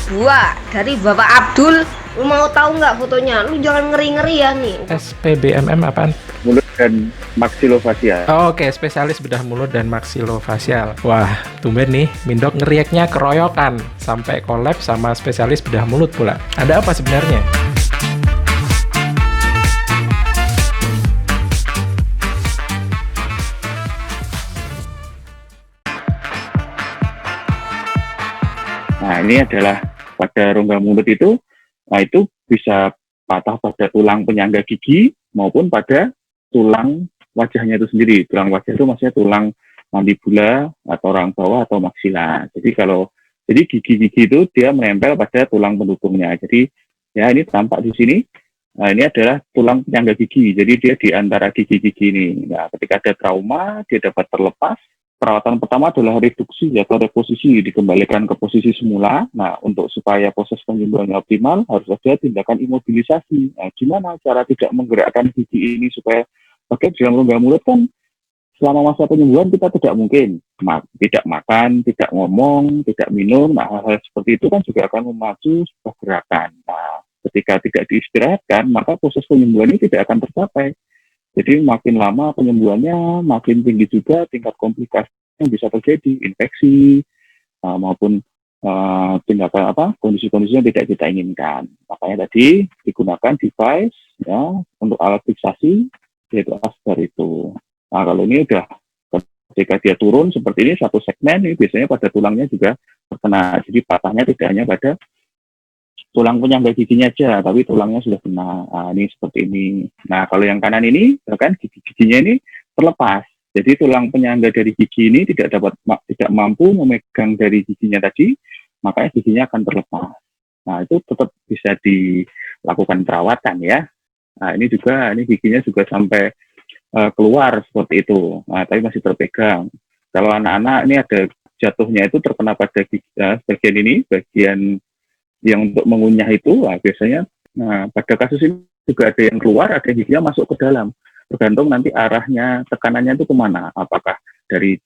Wah, dari Bapak Abdul, lu mau tahu nggak fotonya? Lu jangan ngeri-ngeri ya nih. SPBMM apaan? Mulut dan maksilofasia. Oh, oke, spesialis bedah mulut dan maksilofasial. Wah, tumben nih, Mindok ngeriaknya keroyokan sampai collab sama spesialis bedah mulut pula. Ada apa sebenarnya? Nah, ini adalah pada rongga mulut itu, nah itu bisa patah pada tulang penyangga gigi maupun pada tulang wajahnya itu sendiri. Tulang wajah itu maksudnya tulang mandibula atau rahang bawah atau maksila. Jadi gigi-gigi itu dia menempel pada tulang pendukungnya. Jadi ya ini tampak di sini. Nah, ini adalah tulang penyangga gigi. Jadi dia di antara gigi-gigi ini. Nah, ketika ada trauma, dia dapat terlepas. Perawatan pertama adalah reduksi atau reposisi, dikembalikan ke posisi semula. Nah, untuk supaya proses penyembuhannya optimal, harus ada tindakan imobilisasi. Nah, gimana cara tidak menggerakkan gigi ini supaya pakai dalam rongga mulut kan selama masa penyembuhan kita tidak mungkin tidak makan, tidak ngomong, tidak minum. Nah, hal-hal seperti itu kan juga akan memacu sebuah gerakan. Nah, ketika tidak diistirahatkan, maka proses penyembuhan ini tidak akan tercapai. Jadi makin lama penyembuhannya, makin tinggi juga tingkat komplikasi yang bisa terjadi, infeksi maupun tindakan kondisi-kondisi yang tidak kita inginkan. Makanya tadi digunakan device ya untuk alat fiksasi yaitu Asbar itu. Nah, kalau ini udah ketika dia turun seperti ini satu segmen ini biasanya pada tulangnya juga terkena. Jadi patahnya tidak hanya pada tulang penyangga giginya aja, tapi tulangnya sudah kena. Nah, ini seperti ini. Nah, kalau yang kanan ini, kan gigi-giginya ini terlepas. Jadi tulang penyangga dari gigi ini tidak mampu memegang dari giginya tadi, makanya giginya akan terlepas. Nah, itu tetap bisa dilakukan perawatan ya. Nah, ini giginya juga sampai keluar seperti itu. Nah, tapi masih terpegang. Kalau anak-anak ini ada jatuhnya itu terkena pada bagian ini, bagian yang untuk mengunyah itu, biasanya pada kasus ini juga ada yang keluar, ada yang giginya masuk ke dalam. Tergantung nanti arahnya, tekanannya itu kemana. Apakah dari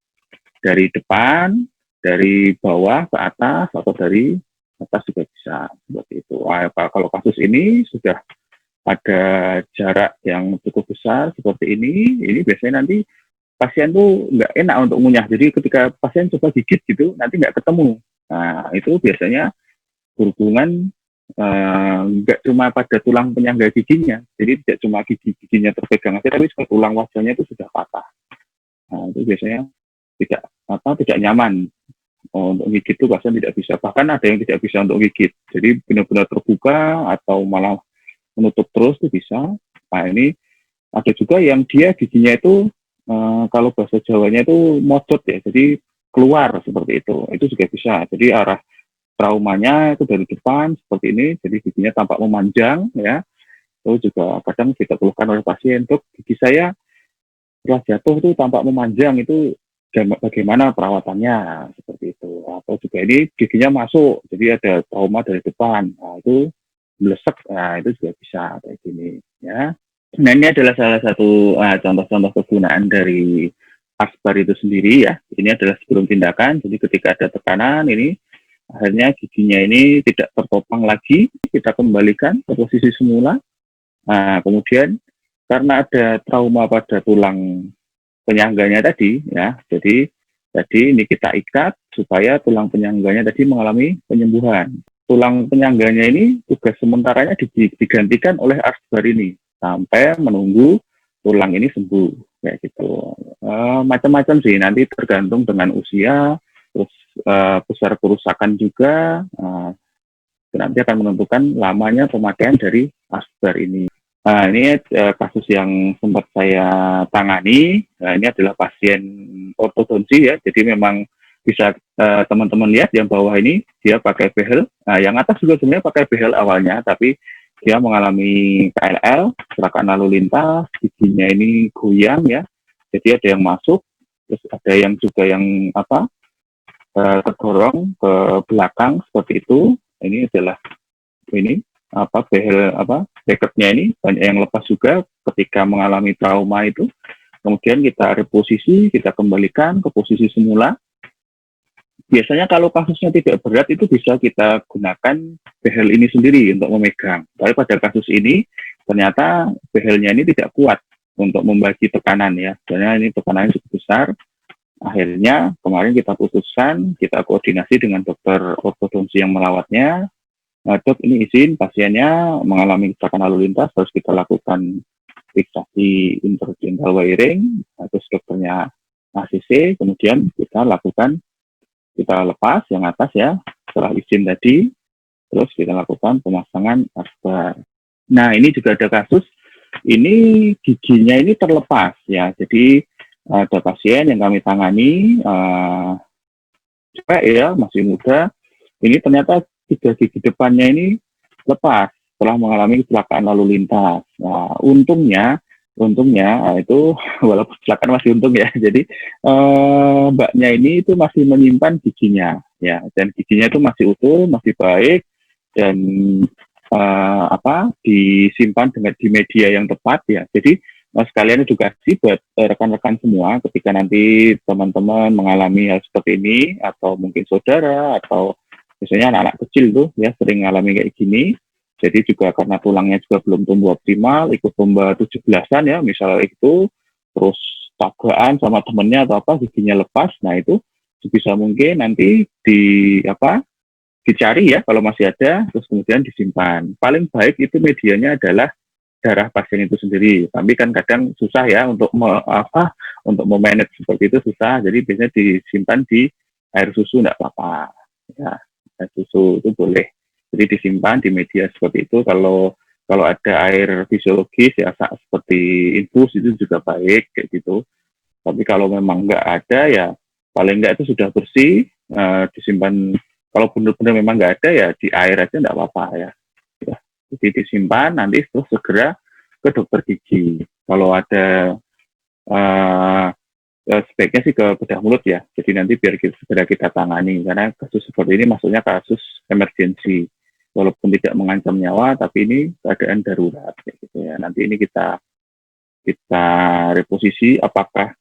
depan, dari bawah ke atas, atau dari atas juga bisa. Seperti itu. Kalau kasus ini sudah ada jarak yang cukup besar seperti ini biasanya nanti pasien tuh nggak enak untuk mengunyah. Jadi ketika pasien coba gigit gitu, nanti nggak ketemu. Nah, itu biasanya berhubungan nggak cuma pada tulang penyangga giginya, jadi tidak cuma giginya terpegang aja, tapi tulang wajahnya itu sudah patah. Nah, itu biasanya tidak nyaman untuk gigit itu pasien tidak bisa, bahkan ada yang tidak bisa untuk gigit. Jadi benar-benar terbuka atau malah menutup terus itu bisa. Nah, ini ada juga yang dia giginya itu kalau bahasa Jawanya itu mocot ya, jadi keluar seperti itu juga bisa. Jadi arah traumanya itu dari depan seperti ini, jadi giginya tampak memanjang ya. Itu juga kadang kita keluhkan oleh pasien, untuk gigi saya setelah jatuh itu tampak memanjang, itu bagaimana perawatannya seperti itu. Atau juga ini giginya masuk, jadi ada trauma dari depan, nah itu melesek, nah itu juga bisa kayak gini ya. Nah, ini adalah salah satu contoh-contoh kegunaan dari Asbar itu sendiri ya. Ini adalah sebelum tindakan, jadi ketika ada tekanan ini akhirnya giginya ini tidak tertopang lagi, kita kembalikan ke posisi semula. Nah, kemudian karena ada trauma pada tulang penyangganya tadi, ya, jadi ini kita ikat supaya tulang penyangganya tadi mengalami penyembuhan. Tulang penyangganya ini tugas sementaranya digantikan oleh Asbar ini sampai menunggu tulang ini sembuh, kayak gitu. Macam-macam sih, nanti tergantung dengan usia, terus besar kerusakan juga, nanti akan menentukan lamanya pemakaian dari Asbar ini. Nah, ini kasus yang sempat saya tangani. Nah, ini adalah pasien ortodonsi ya, jadi memang bisa teman-teman lihat yang bawah ini dia pakai behel. Nah, yang atas juga sebenarnya pakai behel awalnya, tapi dia mengalami KLL, kecelakaan lalu lintas, giginya ini goyang ya, jadi ada yang masuk, terus ada yang juga yang terdorong ke belakang seperti itu. Ini adalah behel bracketnya ini banyak yang lepas juga ketika mengalami trauma itu. Kemudian kita reposisi, kita kembalikan ke posisi semula. biasanya kalau kasusnya tidak berat itu bisa kita gunakan behel ini sendiri untuk memegang. Tapi pada kasus ini ternyata behelnya ini tidak kuat untuk membagi tekanan ya. Karena ini tekanannya cukup besar. Akhirnya kemarin kita putuskan, kita koordinasi dengan dokter ortodonsi yang merawatnya. Nah, dok ini izin pasiennya mengalami kecelakaan lalu lintas, harus kita lakukan fiksasi interdental wiring, terus dokternya ACC, kemudian kita lepas yang atas ya, setelah izin tadi, terus kita lakukan pemasangan asbar. Nah ini juga ada kasus, ini giginya ini terlepas ya, jadi ada pasien yang kami tangani, cewek ya, masih muda, ini ternyata 3 gigi depannya ini lepas setelah mengalami kecelakaan lalu lintas. Nah, untungnya itu walaupun kecelakaan masih untung ya. Jadi mbaknya ini itu masih menyimpan giginya ya, dan giginya itu masih utuh, masih baik dan disimpan dengan di media yang tepat ya. Jadi sekalian edukasi buat rekan-rekan semua ketika nanti teman-teman mengalami hal seperti ini atau mungkin saudara atau biasanya anak-anak kecil tuh ya sering mengalami kayak gini. Jadi juga karena tulangnya juga belum tumbuh optimal, ikut lomba 17-an ya, misalnya itu, terus tabrakan sama temennya atau apa, giginya lepas, nah itu sebisa mungkin nanti dicari ya kalau masih ada, terus kemudian disimpan. Paling baik itu medianya adalah darah pasien itu sendiri. Tapi kan kadang susah ya untuk memanage seperti itu susah. Jadi biasanya disimpan di air susu enggak apa-apa. Ya, air susu itu boleh. Jadi disimpan di media seperti itu. Kalau ada air fisiologis ya seperti infus itu juga baik kayak gitu. Tapi kalau memang enggak ada ya paling enggak itu sudah bersih, disimpan. Kalau benar-benar memang enggak ada ya di air aja enggak apa-apa ya. Jadi disimpan, nanti terus segera ke dokter gigi. Kalau ada sebaiknya sih ke bedah mulut ya. Jadi nanti biar segera kita tangani. Karena kasus seperti ini maksudnya kasus emergensi. Walaupun tidak mengancam nyawa, tapi ini keadaan darurat. Gitu ya. Nanti ini kita reposisi apakah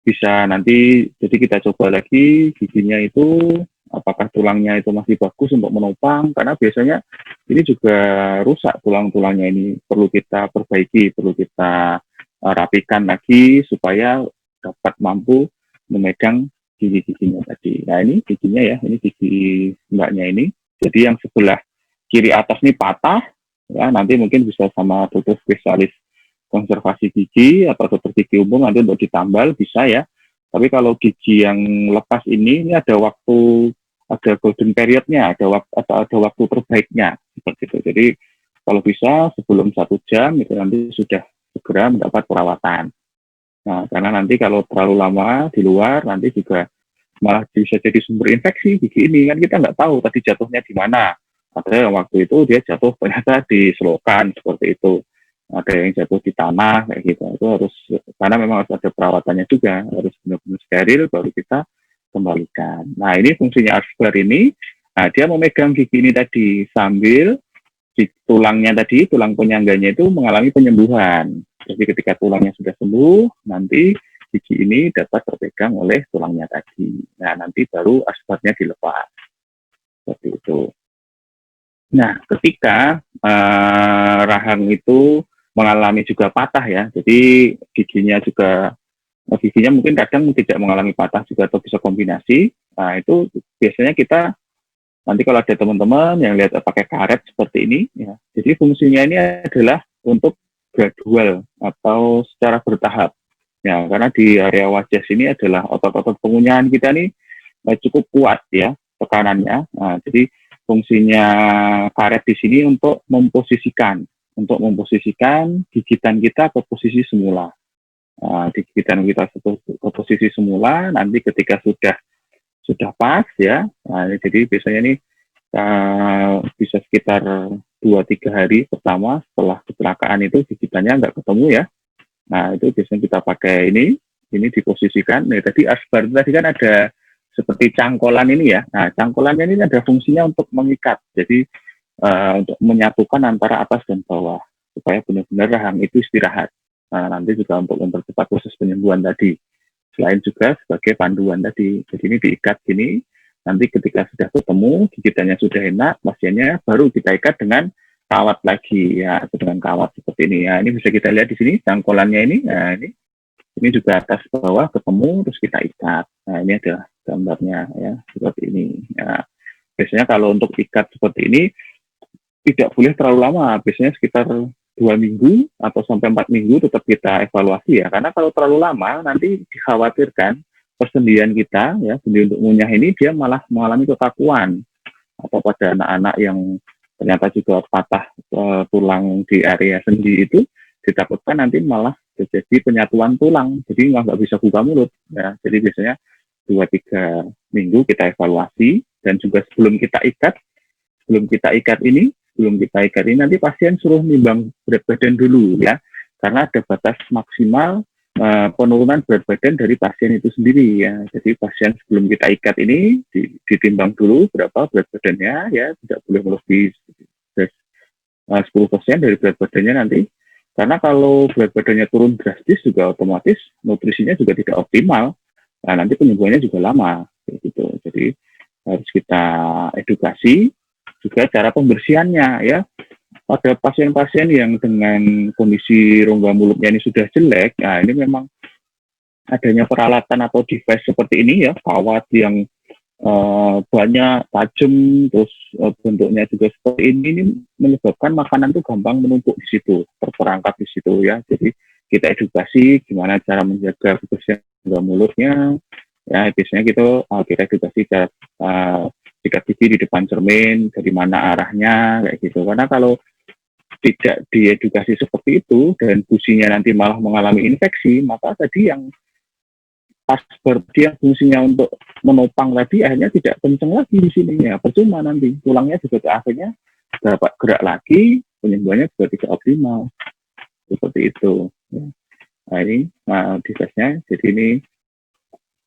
bisa nanti, jadi kita coba lagi giginya itu apakah tulangnya itu masih bagus untuk menopang, karena biasanya ini juga rusak tulang-tulangnya ini, perlu kita perbaiki, perlu kita rapikan lagi supaya dapat mampu memegang gigi-giginya tadi. Nah ini giginya ya, ini gigi mbaknya ini, jadi yang sebelah kiri atas ini patah, ya nanti mungkin bisa sama dokter spesialis konservasi gigi atau dokter gigi umum nanti untuk ditambal bisa ya. Tapi kalau gigi yang lepas ini ada waktu, ada golden periodnya, ada waktu terbaiknya seperti itu. Jadi kalau bisa sebelum 1 jam itu nanti sudah segera mendapat perawatan. Nah, karena nanti kalau terlalu lama di luar nanti juga malah bisa jadi sumber infeksi gigi ini, kan kita nggak tahu tadi jatuhnya di mana. Ada yang waktu itu dia jatuh ternyata di selokan seperti itu. Ada yang jatuh di tanah kayak gitu. Itu harus, karena memang harus ada perawatannya juga, harus benar-benar steril baru kita kembalikan. Nah ini fungsinya asbar ini, nah dia memegang gigi ini tadi sambil di tulangnya tadi, tulang penyangganya itu mengalami penyembuhan. Jadi ketika tulangnya sudah sembuh, nanti gigi ini dapat terpegang oleh tulangnya tadi. Nah nanti baru asbarnya dilepas. Seperti itu. Nah ketika rahang itu mengalami juga patah ya, jadi giginya mungkin kadang tidak mengalami patah juga atau bisa kombinasi. Nah itu biasanya kita nanti kalau ada teman-teman yang lihat pakai karet seperti ini ya, jadi fungsinya ini adalah untuk gradual atau secara bertahap ya, karena di area wajah sini adalah otot-otot pengunyahan kita nih cukup kuat ya tekanannya. Nah, jadi fungsinya karet di sini untuk memposisikan gigitan kita ke posisi semula. Gigitan kita ke posisi semula, nanti ketika sudah pas ya, nah, jadi biasanya ini bisa sekitar 2-3 hari pertama setelah kecelakaan itu gigitannya nggak ketemu ya. Nah itu biasanya kita pakai ini diposisikan. Nah tadi asbar tadi kan ada seperti cangkolan ini ya. Nah cangkolannya ini ada fungsinya untuk mengikat. Jadi untuk menyatukan antara atas dan bawah supaya benar-benar rahang itu istirahat. Nah, nanti juga untuk mempercepat proses penyembuhan tadi. Selain juga sebagai panduan tadi. Jadi ini diikat gini, Nanti ketika sudah ketemu, gigitannya sudah enak, pasiennya baru kita ikat dengan kawat lagi ya, atau dengan kawat seperti ini ya. Ini bisa kita lihat di sini cangkolannya ini. Nah, ini juga atas bawah ketemu terus kita ikat. Nah, ini adalah gambarnya ya, seperti ini. Ya. Biasanya kalau untuk ikat seperti ini tidak boleh terlalu lama, biasanya sekitar 2 minggu atau sampai 4 minggu tetap kita evaluasi ya. Karena kalau terlalu lama nanti dikhawatirkan persendian kita ya, sendi untuk ngunyah ini dia malah mengalami kekakuan, atau pada anak-anak yang ternyata juga patah tulang di area sendi itu ditakutkan nanti malah terjadi penyatuan tulang, jadi nggak bisa buka mulut ya. Jadi biasanya 2-3 minggu kita evaluasi, dan juga sebelum kita ikat ini nanti pasien suruh nimbang berat badan dulu ya, karena ada batas maksimal penurunan berat badan dari pasien itu sendiri ya. Jadi pasien sebelum kita ikat ini ditimbang dulu berapa berat badannya ya, tidak boleh melebihi 10% dari berat badannya nanti. Karena kalau berat badannya turun drastis juga otomatis nutrisinya juga tidak optimal. Nah, nanti penyembuhannya juga lama gitu. Jadi harus kita edukasi juga cara pembersihannya ya. Pada pasien-pasien yang dengan kondisi rongga mulutnya ini sudah jelek, nah ini memang adanya peralatan atau device seperti ini ya, kawat yang banyak, tajam, terus bentuknya juga seperti ini menyebabkan makanan itu gampang menumpuk di situ, terperangkap di situ ya. Jadi kita edukasi gimana cara menjaga kebersihan rongga mulutnya, ya biasanya kita edukasi cara sikat gigi di depan cermin, dari mana arahnya, kayak gitu. Karena kalau tidak diedukasi seperti itu dan gusinya nanti malah mengalami infeksi, maka tadi yang pas berarti yang fungsinya untuk menopang tadi akhirnya tidak kenceng lagi di sini ya, percuma nanti tulangnya juga akhirnya dapat gerak lagi, penyembuhannya juga tidak optimal seperti itu. Nah ini device-nya, jadi ini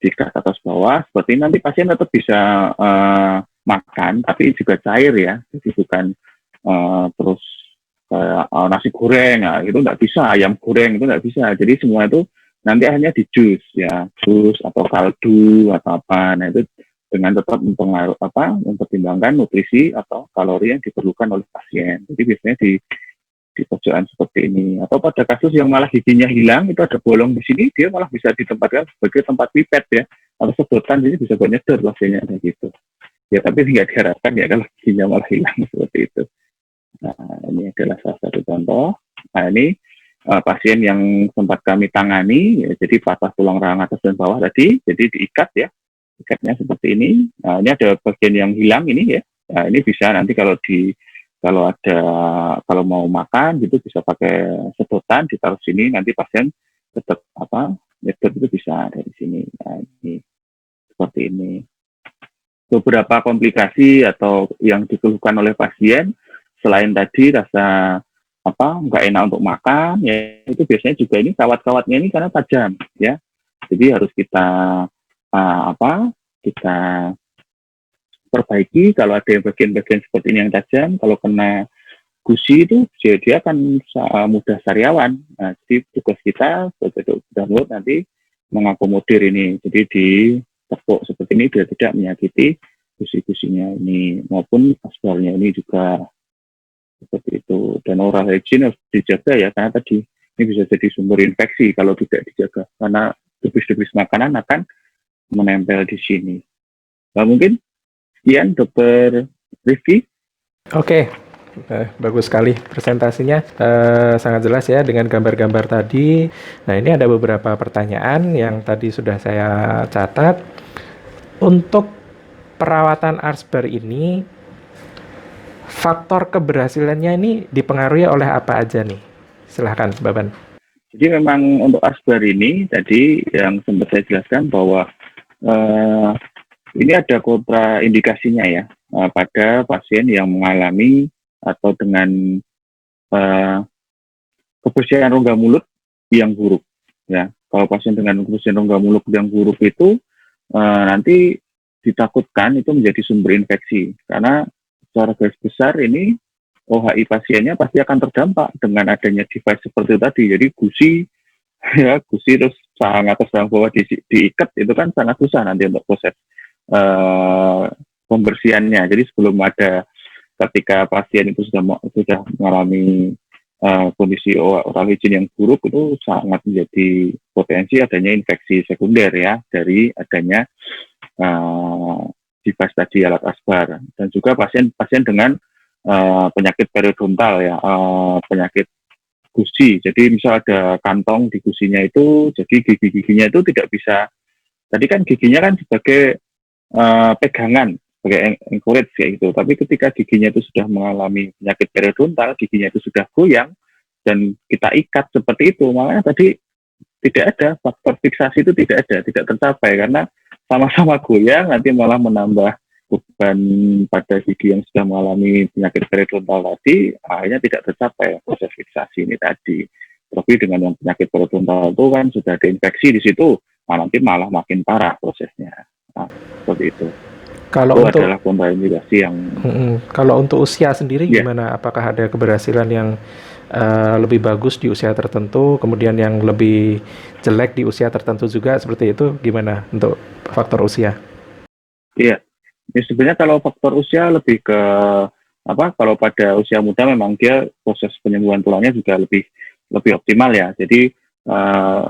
diikat atas bawah seperti ini, nanti pasien tetap bisa makan tapi juga cair ya, jadi bukan terus nasi goreng ya, itu nggak bisa, ayam goreng itu nggak bisa. Jadi semua itu nanti akhirnya di jus ya, jus atau kaldu atau apa. Nah itu dengan tetap mempertimbangkan nutrisi atau kalori yang diperlukan oleh pasien. Jadi biasanya di pojokan seperti ini. Atau pada kasus yang malah giginya hilang, itu ada bolong di sini, dia malah bisa ditempatkan sebagai tempat pipet ya, atau sedotan, jadi bisa buat nyedot pasiennya kayak gitu. Ya tapi tidak diharapkan ya kalau giginya malah hilang seperti itu. Nah, ini adalah salah satu contoh. Nah, ini pasien yang sempat kami tangani, ya, jadi patah tulang rahang atas dan bawah tadi, jadi diikat ya, ikatnya seperti ini. Nah, ini ada bagian yang hilang ini ya. Nah, ini bisa nanti kalau mau makan gitu bisa pakai sedotan ditaruh sini, nanti pasien tetap nyedot itu bisa dari sini. Nah, ini seperti ini. Beberapa komplikasi atau yang dikeluhkan oleh pasien selain tadi rasa nggak enak untuk makan ya, itu biasanya juga ini kawat-kawatnya ini karena tajam ya, jadi harus kita kita perbaiki kalau ada bagian-bagian seperti ini yang tajam. Kalau kena gusi itu dia akan mudah sariawan. Nah, jadi tugas kita sebagai dokter mulut nanti mengakomodir ini, jadi ditepuk seperti ini biar tidak menyakiti gusi-gusinya ini maupun asbalnya ini juga seperti itu. Dan oral hygiene harus dijaga ya, karena tadi ini bisa jadi sumber infeksi kalau tidak dijaga, karena debis-debis makanan akan menempel di sini. Nah, mungkin sekian Dokter Rifki. Oke, bagus sekali presentasinya, sangat jelas ya dengan gambar-gambar tadi. Nah, ini ada beberapa pertanyaan yang tadi sudah saya catat. Untuk perawatan Arsberg ini, faktor keberhasilannya ini dipengaruhi oleh apa aja nih? Silahkan, Baban. Jadi memang untuk Arsberg ini tadi yang sempat saya jelaskan bahwa ini ada kontraindikasinya ya pada pasien yang mengalami atau dengan kebersihan rongga mulut yang buruk ya. Kalau pasien dengan kebersihan rongga mulut yang buruk itu nanti ditakutkan itu menjadi sumber infeksi, karena secara garis besar ini OHI pasiennya pasti akan terdampak dengan adanya device seperti itu tadi. Jadi gusi terus sang atas sang bawah diikat itu kan sangat susah nanti untuk proses eh, pembersihannya. Jadi sebelum ada ketika pasien itu sudah mengalami kondisi oral hygiene yang buruk, itu sangat menjadi potensi adanya infeksi sekunder ya dari adanya device tadi, alat asbar. Dan juga pasien dengan penyakit periodontal ya, penyakit gusi. Jadi misal ada kantong di gusinya itu, jadi gigi-giginya itu tidak bisa. Tadi kan giginya kan sebagai pegangan, sebagai encourage kayak gitu. Tapi ketika giginya itu sudah mengalami penyakit periodontal, giginya itu sudah goyang dan kita ikat seperti itu, makanya tadi tidak ada faktor fiksasi, itu tidak ada, tidak tercapai karena sama-sama goyang, nanti malah menambah beban pada gigi yang sudah mengalami penyakit periodontal tadi, akhirnya tidak tercapai proses fiksasi ini tadi. Tapi dengan yang penyakit periodontal itu kan sudah ada infeksi di situ, nanti malah makin parah prosesnya. Nah, seperti itu. Kalau Itu untuk adalah kontraindikasi yang kalau untuk usia sendiri ya, gimana? Apakah ada keberhasilan yang lebih bagus di usia tertentu, kemudian yang lebih jelek di usia tertentu juga seperti itu? Gimana untuk faktor usia? iya. Ya, sebenarnya kalau faktor usia lebih ke apa? Kalau pada usia muda memang dia proses penyembuhan tulangnya juga lebih optimal ya. Jadi eh,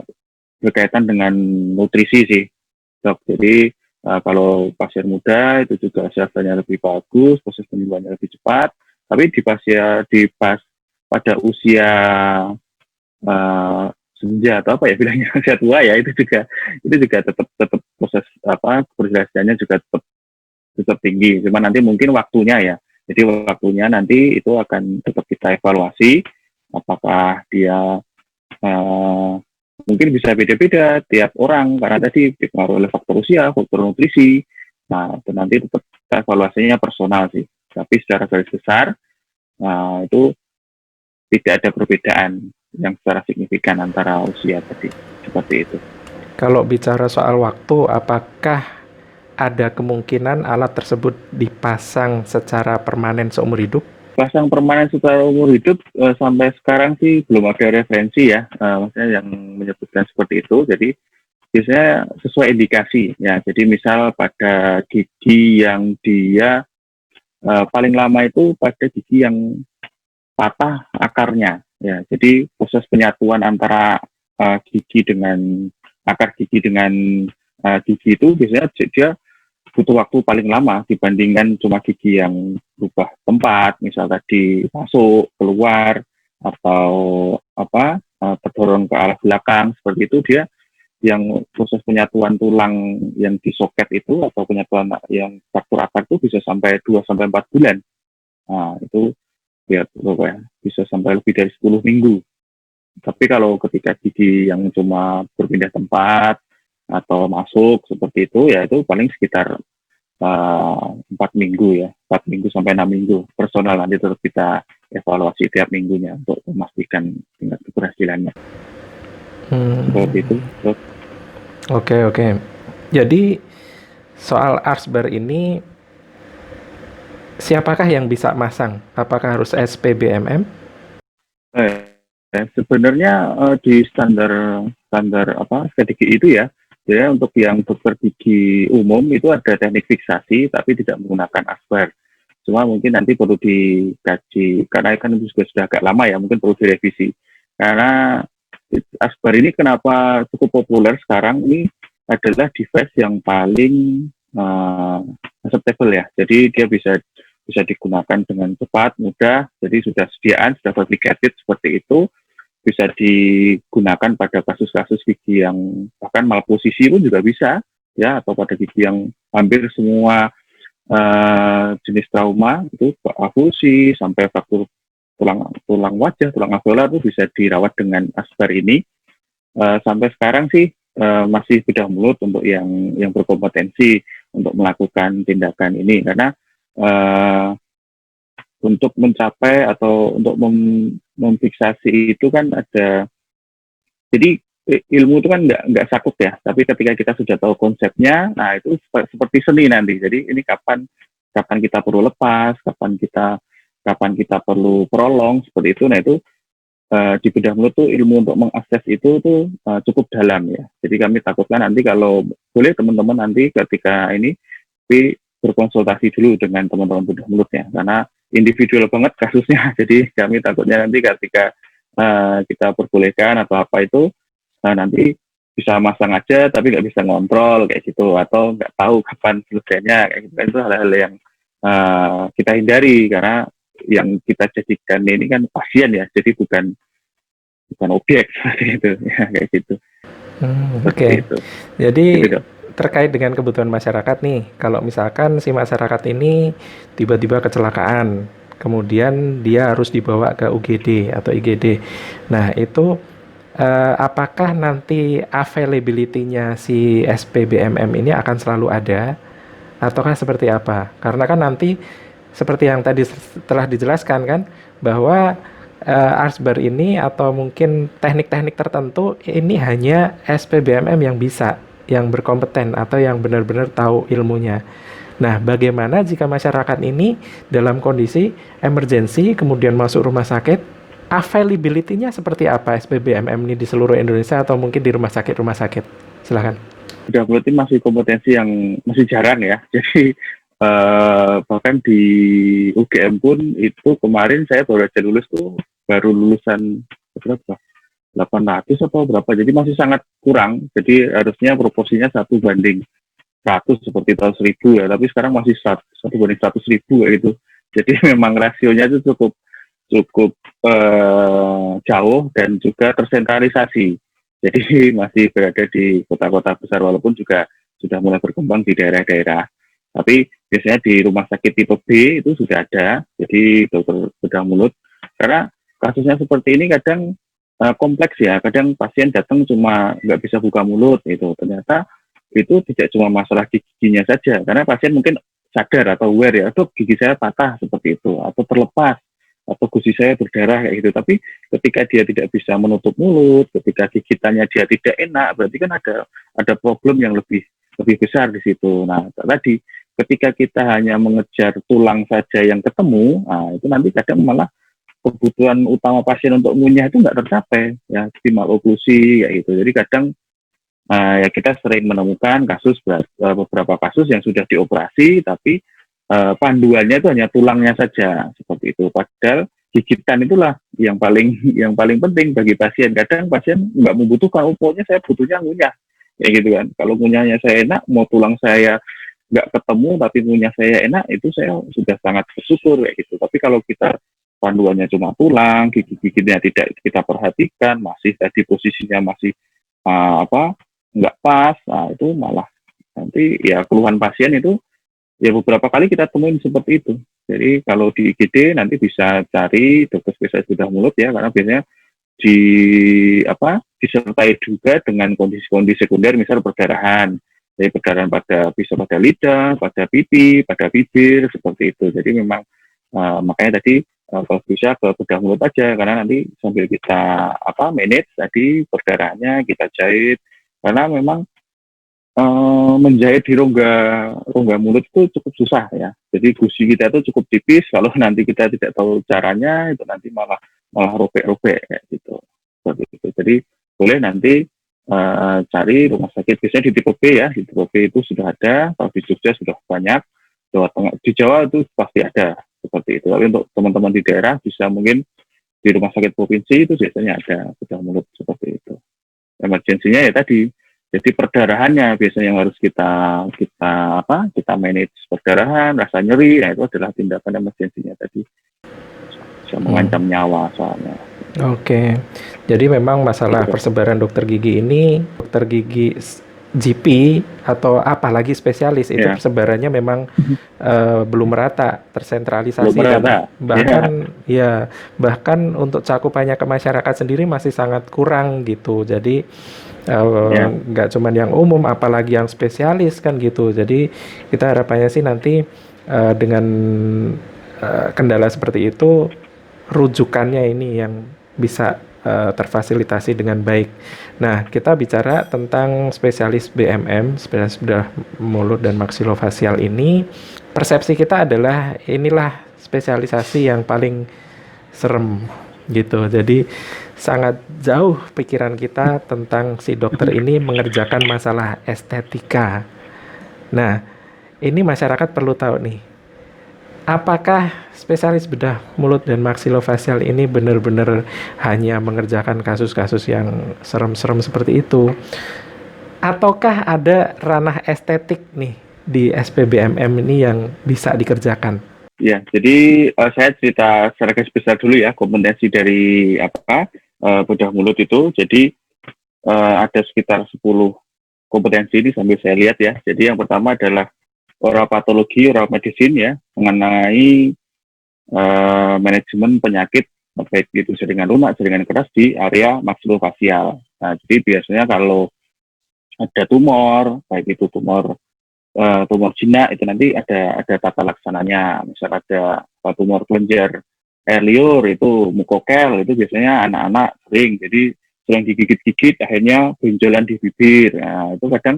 berkaitan dengan nutrisi sih, dok. Jadi kalau pasien muda itu juga hasilnya lebih bagus, proses penyembuhannya lebih cepat. Tapi pada usia uh, senja atau apa ya bilangnya, usia tua ya, itu juga tetap proses apa keberhasilannya juga tetap tinggi. Cuma nanti mungkin waktunya ya. Jadi waktunya nanti itu akan tetap kita evaluasi apakah dia uh, mungkin bisa beda-beda tiap orang karena tadi dipengaruhi oleh faktor usia, faktor nutrisi. Nah, itu nanti tetap evaluasinya personal sih. Tapi secara garis besar, itu tidak ada perbedaan yang secara signifikan antara usia tadi. Seperti itu. Kalau bicara soal waktu, apakah ada kemungkinan alat tersebut dipasang secara permanen seumur hidup? Pasang permanen secara umur hidup sampai sekarang sih belum ada referensi ya, maksudnya yang menyebutkan seperti itu. Jadi biasanya sesuai indikasi ya. Jadi misal pada gigi yang dia paling lama itu pada gigi yang patah akarnya ya. Jadi proses penyatuan antara gigi dengan akar gigi dengan gigi itu biasanya dia butuh waktu paling lama dibandingkan cuma gigi yang berubah tempat, misal tadi masuk keluar atau apa terdorong ke arah belakang seperti itu. Dia yang proses penyatuan tulang yang disoket itu atau penyatuan yang struktur akar itu bisa sampai 2 sampai 4 bulan. Nah, itu ya bisa sampai lebih dari 10 minggu. Tapi kalau ketika gigi yang cuma berpindah tempat atau masuk seperti itu, ya itu paling sekitar 4 minggu ya, 4 minggu sampai 6 minggu. Personal nanti tetap kita evaluasi tiap minggunya untuk memastikan tingkat keberhasilannya. Seperti itu. Oke. Jadi soal arsbar ini, siapakah yang bisa masang? Apakah harus SPBMM? Sebenarnya di standar apa strategi itu ya, jadi untuk yang dokter gigi umum itu ada teknik fiksasi tapi tidak menggunakan asbar. Cuma mungkin nanti perlu dikaji karena kan itu sudah agak lama ya, mungkin perlu direvisi. Karena asbar ini kenapa cukup populer sekarang, ini adalah device yang paling acceptable ya. Jadi dia bisa digunakan dengan cepat, mudah. Jadi sudah sediaan, sudah fabricated seperti itu. Bisa digunakan pada kasus-kasus gigi yang bahkan malposisi pun juga bisa ya, atau pada gigi yang hampir semua jenis trauma itu afusi sampai fraktur tulang wajah, tulang alveolar itu bisa dirawat dengan asbar ini. Sampai sekarang sih masih beda mulut untuk yang berkompetensi untuk melakukan tindakan ini, karena untuk mencapai atau untuk memfiksasi itu kan ada, jadi ilmu itu kan nggak sakut ya, tapi ketika kita sudah tahu konsepnya, nah itu seperti seni nanti. Jadi ini kapan kita perlu lepas, kapan kita perlu prolong seperti itu. Nah itu di bedah mulut tuh ilmu untuk mengakses itu tuh cukup dalam ya. Jadi kami takutkan nanti kalau boleh teman-teman nanti ketika ini tapi berkonsultasi dulu dengan teman-teman bedah mulut ya, karena individual banget kasusnya. Jadi kami takutnya nanti ketika kita perbolehkan atau apa itu nanti bisa masang aja tapi nggak bisa ngontrol kayak gitu, atau nggak tahu kapan selesainya kayak gitu. Itu hal-hal yang kita hindari, karena yang kita jadikan ini kan pasien ya, jadi bukan objek seperti itu ya, kayak gitu. Oke. Itu. Jadi Gitu. terkait dengan kebutuhan masyarakat nih, kalau misalkan si masyarakat ini tiba-tiba kecelakaan, kemudian dia harus dibawa ke UGD atau IGD. Nah, itu apakah nanti availability-nya si SPBMM ini akan selalu ada, ataukah seperti apa? Karena kan nanti seperti yang tadi telah dijelaskan kan, bahwa Arsbar ini atau mungkin teknik-teknik tertentu ini hanya SPBMM yang bisa, yang berkompeten atau yang benar-benar tahu ilmunya. Nah, bagaimana jika masyarakat ini dalam kondisi emergensi kemudian masuk rumah sakit, availability-nya seperti apa SPBMM ini di seluruh Indonesia atau mungkin di rumah sakit? Silakan. Udah berarti masih kompetensi yang masih jarang ya. Jadi bahkan di UGM pun itu kemarin saya baru aja lulus tuh, baru lulusan berapa? 800 atau berapa, jadi masih sangat kurang. Jadi harusnya proporsinya 1:100 seperti tahun 1000 ya, tapi sekarang masih 1:100.000 kayak gitu. Jadi memang rasionya itu cukup jauh dan juga tersentralisasi. Jadi masih berada di kota-kota besar, walaupun juga sudah mulai berkembang di daerah-daerah. Tapi biasanya di rumah sakit tipe B itu sudah ada, jadi dokter bedah mulut. Karena kasusnya seperti ini kadang kompleks ya, kadang pasien datang cuma nggak bisa buka mulut itu, ternyata itu tidak cuma masalah giginya saja, karena pasien mungkin sadar atau aware ya, dok gigi saya patah seperti itu, atau terlepas, atau gusi saya berdarah kayak gitu. Tapi ketika dia tidak bisa menutup mulut, ketika gigitannya dia tidak enak, berarti kan ada problem yang lebih besar di situ. Nah tadi ketika kita hanya mengejar tulang saja yang ketemu, nah itu nanti kadang malah kebutuhan utama pasien untuk ngunyah itu nggak tercapai ya, seperti maloklusi kayak gitu. Jadi kadang ya kita sering menemukan beberapa kasus yang sudah dioperasi tapi panduannya itu hanya tulangnya saja seperti itu. Padahal gigitan itulah yang paling penting bagi pasien. Kadang pasien nggak membutuhkan, pokoknya saya butuhnya ngunyah kayak gitu kan. Kalau ngunyahnya saya enak, mau tulang saya nggak ketemu tapi ngunyah saya enak, itu saya sudah sangat bersyukur kayak gitu. Tapi kalau kita panduannya cuma tulang, gigi-giginya tidak kita perhatikan, masih tadi posisinya masih nggak pas, nah itu malah nanti ya keluhan pasien itu ya beberapa kali kita temuin seperti itu. Jadi kalau di IGD nanti bisa cari dokter spesialis bedah mulut ya, karena biasanya disertai juga dengan kondisi-kondisi sekunder, misal perdarahan. Jadi perdarahan bisa pada lidah, pada pipi, pada bibir seperti itu. Jadi memang makanya tadi kalau bisa ke bedah mulut aja, karena nanti sambil kita manage tadi perdarahannya kita jahit, karena memang menjahit di rongga mulut itu cukup susah ya. Jadi gusi kita itu cukup tipis, kalau nanti kita tidak tahu caranya itu nanti malah robek-robek kayak gitu. Seperti itu. Jadi boleh nanti cari rumah sakit, biasanya di tipe B ya, di tipe B itu sudah ada, kalau di Jogja sudah banyak, Jawa Tengah, di Jawa itu pasti ada seperti itu. Tapi untuk teman-teman di daerah bisa mungkin di rumah sakit provinsi itu biasanya ada bedah mulut seperti itu. Emergensinya ya tadi, jadi perdarahannya biasanya yang harus kita manage perdarahan, rasa nyeri, nah itu adalah tindakan emergensinya tadi, bisa mengancam nyawa soalnya. Oke, jadi memang masalah persebaran dokter gigi ini, dokter gigi GP atau apalagi spesialis itu persebarannya memang belum merata, tersentralisasi, belum merata. bahkan untuk cakupannya ke masyarakat sendiri masih sangat kurang gitu. Jadi nggak cuma yang umum, apalagi yang spesialis kan gitu. Jadi kita harapannya sih nanti dengan kendala seperti itu, rujukannya ini yang bisa terfasilitasi dengan baik. Nah, kita bicara tentang spesialis BMM, spesialis bedah mulut dan maksilofasial ini, persepsi kita adalah inilah spesialisasi yang paling serem gitu. Jadi sangat jauh pikiran kita tentang si dokter ini mengerjakan masalah estetika. Nah, ini masyarakat perlu tahu nih, apakah spesialis bedah mulut dan maksilofasial ini benar-benar hanya mengerjakan kasus-kasus yang serem-serem seperti itu? Ataukah ada ranah estetik nih di SPBMM ini yang bisa dikerjakan? Ya, jadi saya cerita secara garis besar dulu ya, kompetensi dari bedah mulut itu. Jadi ada sekitar 10 kompetensi ini sambil saya lihat ya. Jadi yang pertama adalah oral patologi, oral medicine ya, mengenai manajemen penyakit baik itu jaringan lunak, jaringan keras di area maksilofasial. Nah, jadi biasanya kalau ada tumor, baik itu tumor jinak, itu nanti ada tata laksananya. Misal ada tumor kelenjar air liur, itu mukokel, itu biasanya anak-anak sering. Jadi sering digigit-gigit, akhirnya benjolan di bibir. Nah, itu kadang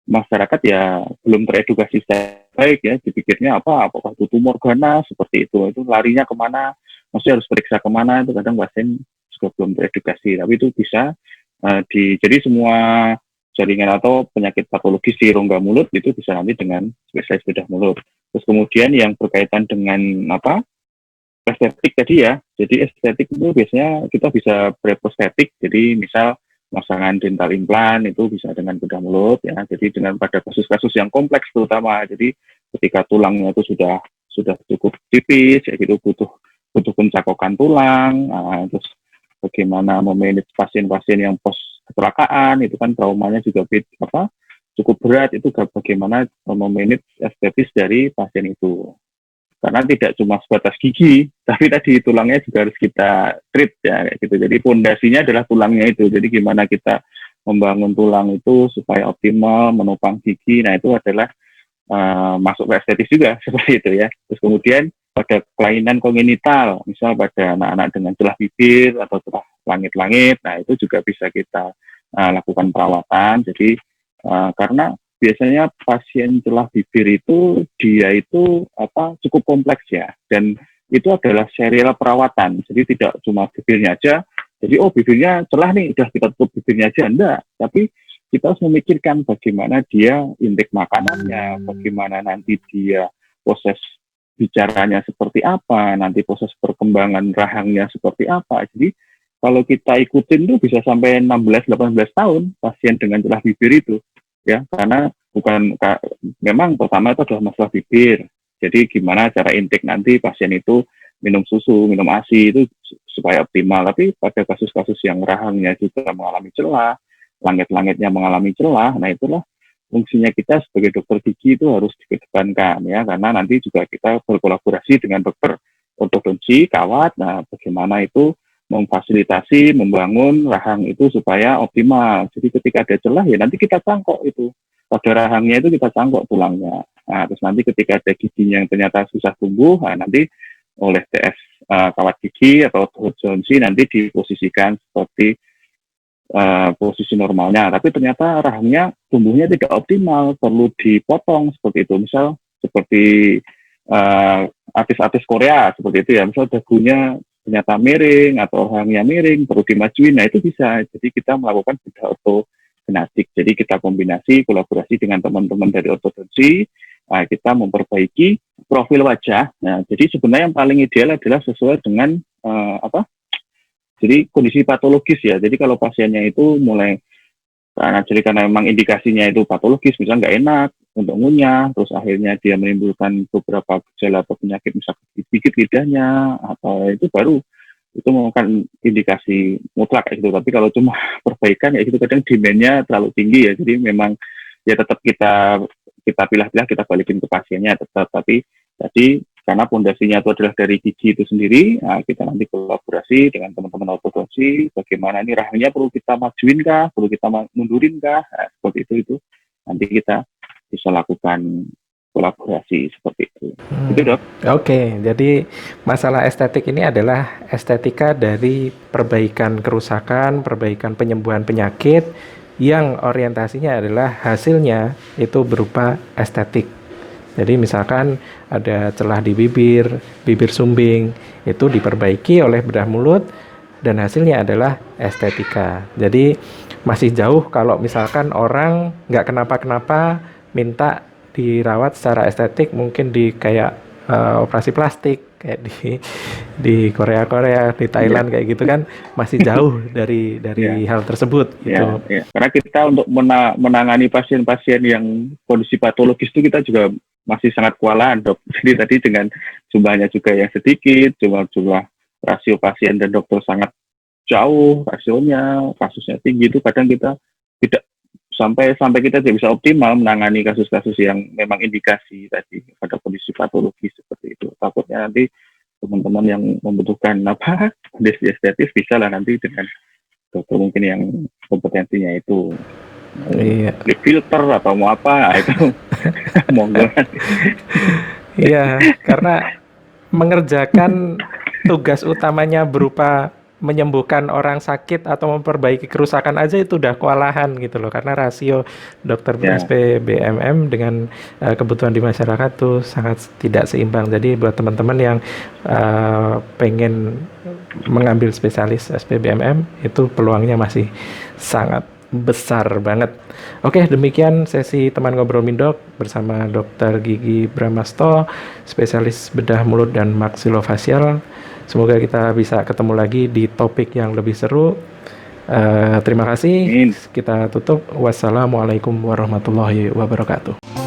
masyarakat ya belum teredukasi secara baik ya, dipikirnya apakah itu tumor ganas seperti itu larinya kemana, masih harus periksa kemana, itu kadang pasien juga belum teredukasi. Tapi itu bisa jadi semua jaringan atau penyakit patologis di rongga mulut itu bisa nanti dengan spesialis bedah mulut. Terus kemudian yang berkaitan dengan estetik tadi ya, jadi estetik itu biasanya kita bisa preprostetik, jadi misal pemasangan dental implant itu bisa dengan bedah mulut ya. Jadi dengan pada kasus-kasus yang kompleks terutama, jadi ketika tulangnya itu sudah cukup tipis ya gitu, butuh pencakokan tulang. Nah, terus bagaimana memanage pasien-pasien yang post kecelakaan, itu kan traumanya juga cukup berat, itu bagaimana memanage estetis dari pasien itu. Karena tidak cuma sebatas gigi, tapi tadi tulangnya juga harus kita treat ya kayak gitu. Jadi fondasinya adalah tulangnya itu. Jadi gimana kita membangun tulang itu supaya optimal, menopang gigi. Nah, itu adalah masuk ke estetis juga seperti itu ya. Terus kemudian pada kelainan kongenital, misal pada anak-anak dengan celah bibir atau celah langit-langit, nah itu juga bisa kita lakukan perawatan. Jadi karena biasanya pasien celah bibir itu dia itu cukup kompleks ya, dan itu adalah serial perawatan. Jadi tidak cuma bibirnya aja. Jadi bibirnya celah nih, udah kita tutup bibirnya aja, enggak. Tapi kita harus memikirkan bagaimana dia intake makanannya, bagaimana nanti dia proses bicaranya seperti apa, nanti proses perkembangan rahangnya seperti apa. Jadi kalau kita ikutin tuh bisa sampai 16-18 tahun pasien dengan celah bibir itu ya, karena memang pertama itu adalah masalah bibir. Jadi gimana cara intake nanti pasien itu minum susu, minum ASI itu supaya optimal. Tapi pada kasus-kasus yang rahangnya juga mengalami celah, langit-langitnya mengalami celah, nah itulah fungsinya kita sebagai dokter gigi itu harus dikedepankan ya, karena nanti juga kita berkolaborasi dengan dokter ortodonsi, kawat. Nah, bagaimana itu memfasilitasi, membangun rahang itu supaya optimal. Jadi ketika ada celah ya nanti kita cangkok itu. Pada rahangnya itu kita cangkok tulangnya. Nah, terus nanti ketika ada giginya yang ternyata susah tumbuh, nah nanti oleh TS kawat gigi atau ortodonsi nanti diposisikan seperti posisi normalnya, tapi ternyata rahangnya tumbuhnya tidak optimal, perlu dipotong seperti itu. Misal seperti artis-artis Korea seperti itu ya, misal dagunya ternyata miring atau rahangnya miring, perlu dimajuin. Nah itu bisa, jadi kita melakukan bedah ortogenetik. Jadi kita kombinasi kolaborasi dengan teman-teman dari ortodonsi, kita memperbaiki profil wajah. Nah, jadi sebenarnya yang paling ideal adalah sesuai dengan jadi kondisi patologis ya. Jadi kalau pasiennya itu mulai karena memang indikasinya itu patologis, misalnya nggak enak untuk ngunyah, terus akhirnya dia menimbulkan beberapa gejala atau penyakit, misalnya gigit lidahnya, atau itu baru itu merupakan indikasi mutlak gitu. Tapi kalau cuma perbaikan ya itu kadang demand-nya terlalu tinggi ya. Jadi memang ya tetap kita pilah-pilah, kita balikin ke pasiennya tetap. Tapi tadi karena pondasinya itu adalah dari gigi itu sendiri, nah kita nanti kolaborasi dengan teman-teman ortodonsi, bagaimana ini rahangnya perlu kita majuin kah, perlu kita mundurin kah, nah, seperti itu nanti kita bisa lakukan kolaborasi seperti itu. Itu dok. Oke, jadi masalah estetik ini adalah estetika dari perbaikan kerusakan, perbaikan penyembuhan penyakit yang orientasinya adalah hasilnya itu berupa estetik. Jadi misalkan ada celah di bibir sumbing, itu diperbaiki oleh bedah mulut dan hasilnya adalah estetika. Jadi masih jauh kalau misalkan orang nggak kenapa-kenapa minta dirawat secara estetik, mungkin di kayak operasi plastik kayak di Korea, di Thailand kayak gitu kan, masih jauh dari hal tersebut gitu. Ya. Karena kita untuk menangani pasien-pasien yang kondisi patologis itu kita juga masih sangat kewalahan, Dok. Jadi tadi dengan jumlahnya juga yang sedikit, jumlah rasio pasien dan dokter sangat jauh, rasionya, kasusnya tinggi, itu kadang kita tidak sampai kita tidak bisa optimal menangani kasus-kasus yang memang indikasi tadi pada kondisi patologis seperti itu. Takutnya nanti teman-teman yang membutuhkan kondisi estetis bisa lah nanti dengan dokter mungkin yang kompetensinya itu di filter atau mau apa itu monggo. Iya, karena mengerjakan tugas utamanya berupa menyembuhkan orang sakit atau memperbaiki kerusakan aja itu udah kewalahan gitu loh, karena rasio dokter SPBMM dengan kebutuhan di masyarakat tuh sangat tidak seimbang. Jadi buat teman-teman yang pengen mengambil spesialis SPBMM itu peluangnya masih sangat besar banget. Oke, demikian sesi teman ngobrol Mindok bersama Dr. Gigi Brahmasto, spesialis bedah mulut dan maksilofasial. Semoga kita bisa ketemu lagi di topik yang lebih seru. Terima kasih. Kita tutup. Wassalamualaikum warahmatullahi wabarakatuh.